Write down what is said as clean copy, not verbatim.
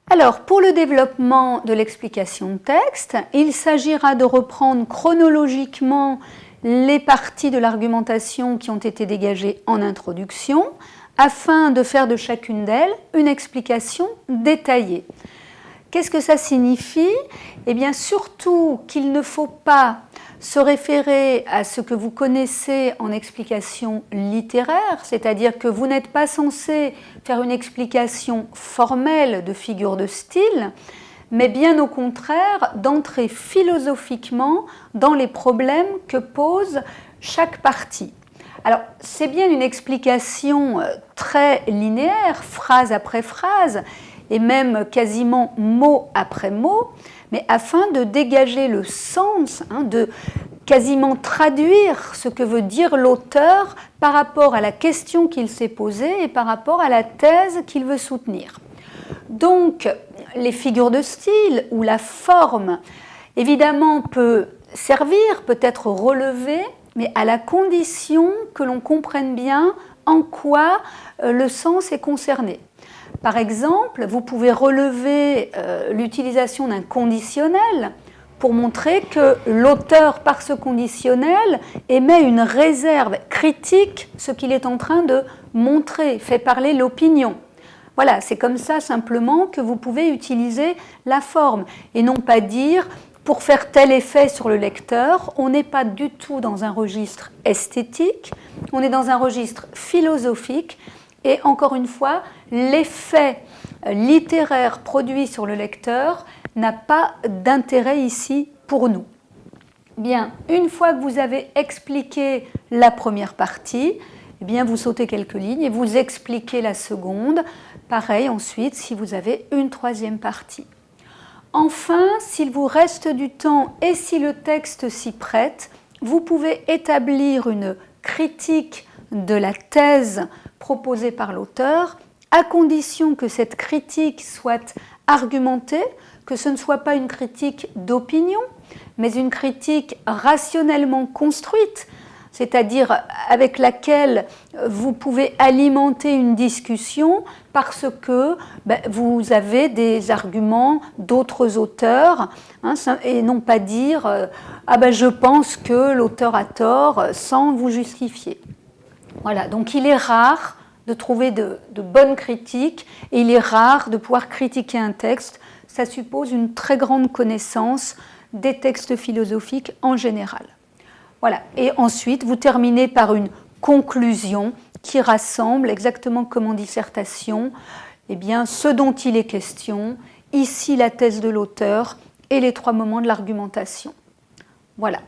Alors, pour le développement de l'explication de texte, il s'agira de reprendre chronologiquement les parties de l'argumentation qui ont été dégagées en introduction, afin de faire de chacune d'elles une explication détaillée. Qu'est-ce que ça signifie? Eh bien, surtout qu'il ne faut pas se référer à ce que vous connaissez en explication littéraire, c'est-à-dire que vous n'êtes pas censé faire une explication formelle de figure de style, mais bien au contraire d'entrer philosophiquement dans les problèmes que pose chaque partie. Alors, c'est bien une explication très linéaire, phrase après phrase, et même quasiment mot après mot, mais afin de dégager le sens, de quasiment traduire ce que veut dire l'auteur par rapport à la question qu'il s'est posée et par rapport à la thèse qu'il veut soutenir. Donc, les figures de style ou la forme, évidemment, peut servir, peut être relevée, mais à la condition que l'on comprenne bien en quoi le sens est concerné. Par exemple, vous pouvez relever l'utilisation d'un conditionnel pour montrer que l'auteur, par ce conditionnel, émet une réserve, critique ce qu'il est en train de montrer, fait parler l'opinion. Voilà, c'est comme ça simplement que vous pouvez utiliser la forme et non pas dire pour faire tel effet sur le lecteur. On n'est pas du tout dans un registre esthétique, on est dans un registre philosophique. Et encore une fois, l'effet littéraire produit sur le lecteur n'a pas d'intérêt ici pour nous. Bien, une fois que vous avez expliqué la première partie, eh bien, vous sautez quelques lignes et vous expliquez la seconde. Pareil ensuite si vous avez une troisième partie. Enfin, s'il vous reste du temps et si le texte s'y prête, vous pouvez établir une critique de la thèse proposée par l'auteur, à condition que cette critique soit argumentée, que ce ne soit pas une critique d'opinion, mais une critique rationnellement construite, c'est-à-dire avec laquelle vous pouvez alimenter une discussion parce que vous avez des arguments d'autres auteurs, et non pas dire je pense que l'auteur a tort sans vous justifier. Voilà, donc il est rare de trouver de bonnes critiques et il est rare de pouvoir critiquer un texte. Ça suppose une très grande connaissance des textes philosophiques en général. Voilà, et ensuite vous terminez par une conclusion qui rassemble exactement comme en dissertation, ce dont il est question, ici la thèse de l'auteur et les 3 moments de l'argumentation. Voilà.